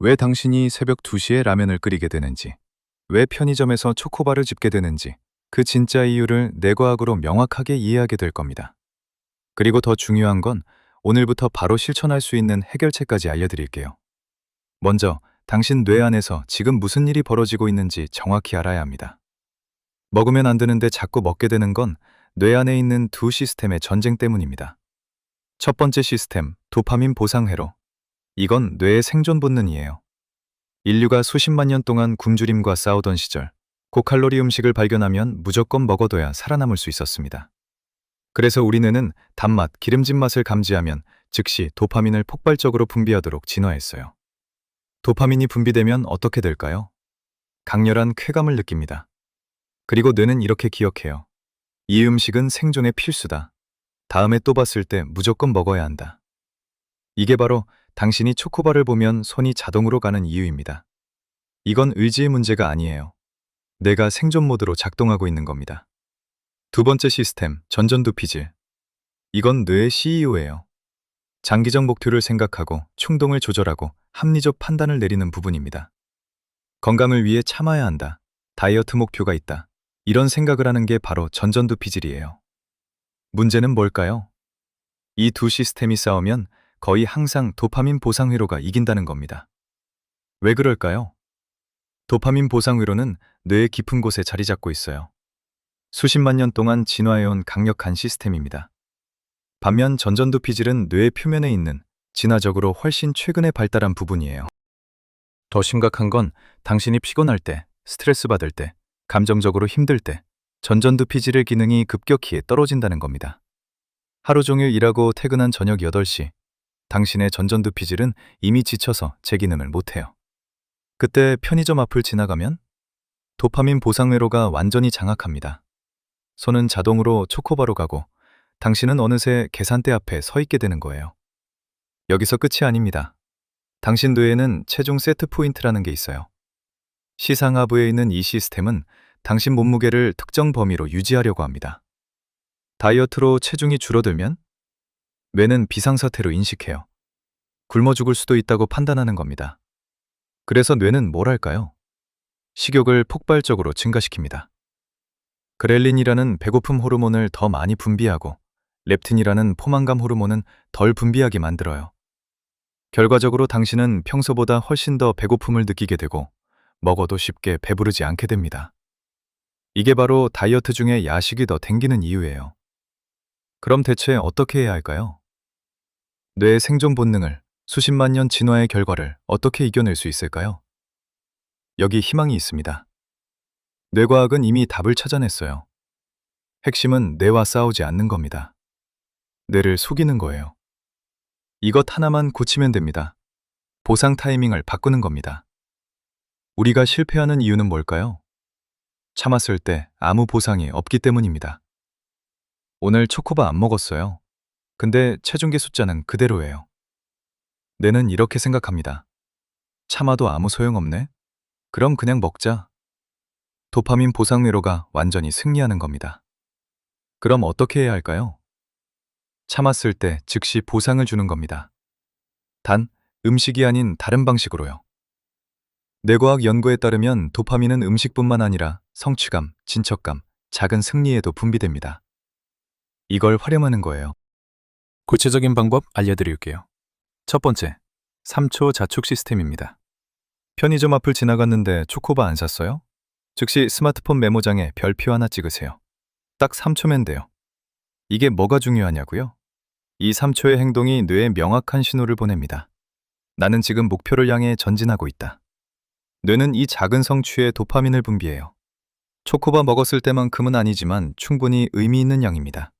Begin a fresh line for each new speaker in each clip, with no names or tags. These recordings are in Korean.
왜 당신이 새벽 2시에 라면을 끓이게 되는지, 왜 편의점에서 초코바를 집게 되는지, 그 진짜 이유를 뇌과학으로 명확하게 이해하게 될 겁니다. 그리고 더 중요한 건 오늘부터 바로 실천할 수 있는 해결책까지 알려드릴게요. 먼저, 당신 뇌 안에서 지금 무슨 일이 벌어지고 있는지 정확히 알아야 합니다. 먹으면 안 되는데 자꾸 먹게 되는 건 뇌 안에 있는 두 시스템의 전쟁 때문입니다. 첫 번째 시스템, 도파민 보상회로. 이건 뇌의 생존 본능이에요. 인류가 수십만 년 동안 굶주림과 싸우던 시절, 고칼로리 음식을 발견하면 무조건 먹어둬야 살아남을 수 있었습니다. 그래서 우리 뇌는 단맛, 기름진 맛을 감지하면 즉시 도파민을 폭발적으로 분비하도록 진화했어요. 도파민이 분비되면 어떻게 될까요? 강렬한 쾌감을 느낍니다. 그리고 뇌는 이렇게 기억해요. 이 음식은 생존의 필수다. 다음에 또 봤을 때 무조건 먹어야 한다. 이게 바로 당신이 초코바를 보면 손이 자동으로 가는 이유입니다. 이건 의지의 문제가 아니에요. 뇌가 생존 모드로 작동하고 있는 겁니다. 두 번째 시스템, 전전두피질. 이건 뇌의 CEO예요. 장기적 목표를 생각하고 충동을 조절하고 합리적 판단을 내리는 부분입니다. 건강을 위해 참아야 한다. 다이어트 목표가 있다. 이런 생각을 하는 게 바로 전전두피질이에요. 문제는 뭘까요? 이 두 시스템이 싸우면 거의 항상 도파민 보상 회로가 이긴다는 겁니다. 왜 그럴까요? 도파민 보상 회로는 뇌의 깊은 곳에 자리 잡고 있어요. 수십만 년 동안 진화해온 강력한 시스템입니다. 반면 전전두피질은 뇌의 표면에 있는 진화적으로 훨씬 최근에 발달한 부분이에요. 더 심각한 건 당신이 피곤할 때, 스트레스 받을 때, 감정적으로 힘들 때 전전두피질의 기능이 급격히 떨어진다는 겁니다. 하루 종일 일하고 퇴근한 저녁 8시, 당신의 전전두피질은 이미 지쳐서 제 기능을 못해요. 그때 편의점 앞을 지나가면 도파민 보상 회로가 완전히 장악합니다. 손은 자동으로 초코바로 가고 당신은 어느새 계산대 앞에 서 있게 되는 거예요. 여기서 끝이 아닙니다. 당신 뇌에는 체중 세트 포인트라는 게 있어요. 시상하부에 있는 이 시스템은 당신 몸무게를 특정 범위로 유지하려고 합니다. 다이어트로 체중이 줄어들면 뇌는 비상사태로 인식해요. 굶어 죽을 수도 있다고 판단하는 겁니다. 그래서 뇌는 뭘 할까요? 식욕을 폭발적으로 증가시킵니다. 그렐린이라는 배고픔 호르몬을 더 많이 분비하고 렙틴이라는 포만감 호르몬은 덜 분비하게 만들어요. 결과적으로 당신은 평소보다 훨씬 더 배고픔을 느끼게 되고 먹어도 쉽게 배부르지 않게 됩니다. 이게 바로 다이어트 중에 야식이 더 땡기는 이유예요. 그럼 대체 어떻게 해야 할까요? 뇌의 생존 본능을, 수십만 년 진화의 결과를 어떻게 이겨낼 수 있을까요? 여기 희망이 있습니다. 뇌과학은 이미 답을 찾아냈어요. 핵심은 뇌와 싸우지 않는 겁니다. 뇌를 속이는 거예요. 이것 하나만 고치면 됩니다. 보상 타이밍을 바꾸는 겁니다. 우리가 실패하는 이유는 뭘까요? 참았을 때 아무 보상이 없기 때문입니다. 오늘 초코바 안 먹었어요. 근데 체중계 숫자는 그대로예요. 뇌는 이렇게 생각합니다. 참아도 아무 소용없네? 그럼 그냥 먹자. 도파민 보상 회로가 완전히 승리하는 겁니다. 그럼 어떻게 해야 할까요? 참았을 때 즉시 보상을 주는 겁니다. 단, 음식이 아닌 다른 방식으로요. 뇌과학 연구에 따르면 도파민은 음식뿐만 아니라 성취감, 진척감, 작은 승리에도 분비됩니다. 이걸 활용하는 거예요. 구체적인 방법 알려드릴게요. 첫 번째, 3초 자축 시스템입니다. 편의점 앞을 지나갔는데 초코바 안 샀어요? 즉시 스마트폰 메모장에 별표 하나 찍으세요. 딱 3초면 돼요. 이게 뭐가 중요하냐고요? 이 3초의 행동이 뇌에 명확한 신호를 보냅니다. 나는 지금 목표를 향해 전진하고 있다. 뇌는 이 작은 성취에 도파민을 분비해요. 초코바 먹었을 때만큼은 아니지만 충분히 의미 있는 양입니다.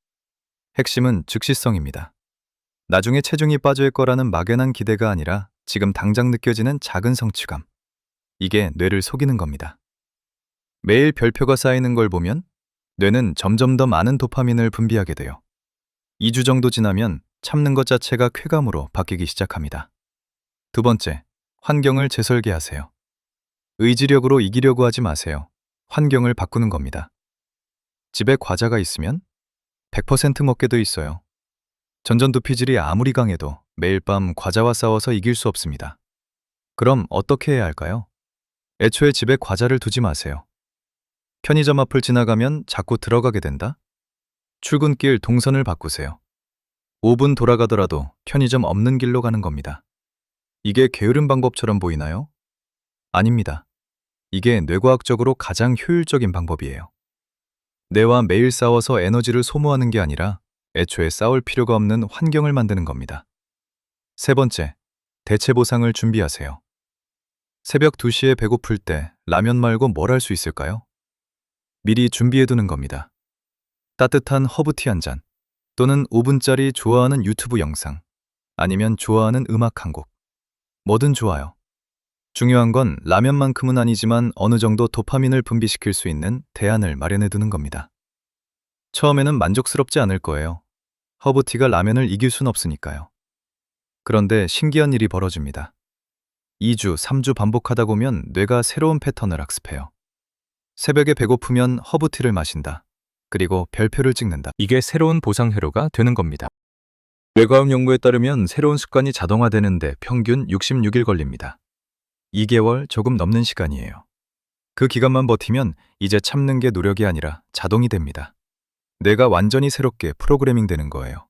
핵심은 즉시성입니다. 나중에 체중이 빠질 거라는 막연한 기대가 아니라 지금 당장 느껴지는 작은 성취감. 이게 뇌를 속이는 겁니다. 매일 별표가 쌓이는 걸 보면 뇌는 점점 더 많은 도파민을 분비하게 돼요. 2주 정도 지나면 참는 것 자체가 쾌감으로 바뀌기 시작합니다. 두 번째, 환경을 재설계하세요. 의지력으로 이기려고 하지 마세요. 환경을 바꾸는 겁니다. 집에 과자가 있으면 100% 먹게 돼 있어요. 전전두피질이 아무리 강해도 매일 밤 과자와 싸워서 이길 수 없습니다. 그럼 어떻게 해야 할까요? 애초에 집에 과자를 두지 마세요. 편의점 앞을 지나가면 자꾸 들어가게 된다? 출근길 동선을 바꾸세요. 5분 돌아가더라도 편의점 없는 길로 가는 겁니다. 이게 게으른 방법처럼 보이나요? 아닙니다. 이게 뇌과학적으로 가장 효율적인 방법이에요. 뇌와 매일 싸워서 에너지를 소모하는 게 아니라 애초에 싸울 필요가 없는 환경을 만드는 겁니다. 세 번째, 대체 보상을 준비하세요. 새벽 2시에 배고플 때 라면 말고 뭘 할 수 있을까요? 미리 준비해두는 겁니다. 따뜻한 허브티 한 잔, 또는 5분짜리 좋아하는 유튜브 영상, 아니면 좋아하는 음악 한 곡. 뭐든 좋아요. 중요한 건 라면만큼은 아니지만 어느 정도 도파민을 분비시킬 수 있는 대안을 마련해두는 겁니다. 처음에는 만족스럽지 않을 거예요. 허브티가 라면을 이길 순 없으니까요. 그런데 신기한 일이 벌어집니다. 2주, 3주 반복하다 보면 뇌가 새로운 패턴을 학습해요. 새벽에 배고프면 허브티를 마신다. 그리고 별표를 찍는다. 이게 새로운 보상 회로가 되는 겁니다. 뇌과학 연구에 따르면 새로운 습관이 자동화되는데 평균 66일 걸립니다. 2개월 조금 넘는 시간이에요. 그 기간만 버티면 이제 참는 게 노력이 아니라 자동이 됩니다. 뇌가 완전히 새롭게 프로그래밍 되는 거예요.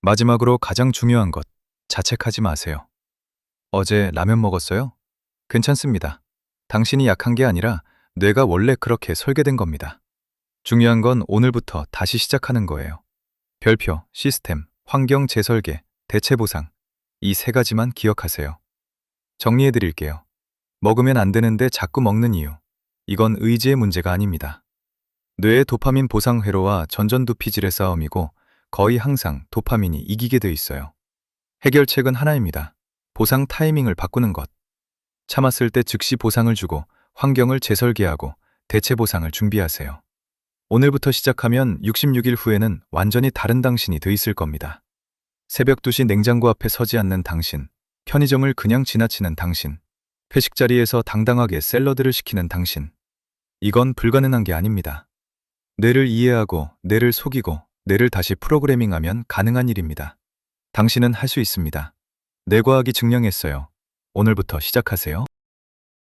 마지막으로 가장 중요한 것, 자책하지 마세요. 어제 라면 먹었어요? 괜찮습니다. 당신이 약한 게 아니라 뇌가 원래 그렇게 설계된 겁니다. 중요한 건 오늘부터 다시 시작하는 거예요. 별표, 시스템, 환경 재설계, 대체 보상. 이 세 가지만 기억하세요. 정리해 드릴게요. 먹으면 안 되는데 자꾸 먹는 이유. 이건 의지의 문제가 아닙니다. 뇌의 도파민 보상 회로와 전전두피질의 싸움이고 거의 항상 도파민이 이기게 돼 있어요. 해결책은 하나입니다. 보상 타이밍을 바꾸는 것. 참았을 때 즉시 보상을 주고 환경을 재설계하고 대체 보상을 준비하세요. 오늘부터 시작하면 66일 후에는 완전히 다른 당신이 돼 있을 겁니다. 새벽 2시 냉장고 앞에 서지 않는 당신, 편의점을 그냥 지나치는 당신, 회식 자리에서 당당하게 샐러드를 시키는 당신. 이건 불가능한 게 아닙니다. 뇌를 이해하고, 뇌를 속이고, 뇌를 다시 프로그래밍하면 가능한 일입니다. 당신은 할 수 있습니다. 뇌과학이 증명했어요. 오늘부터 시작하세요.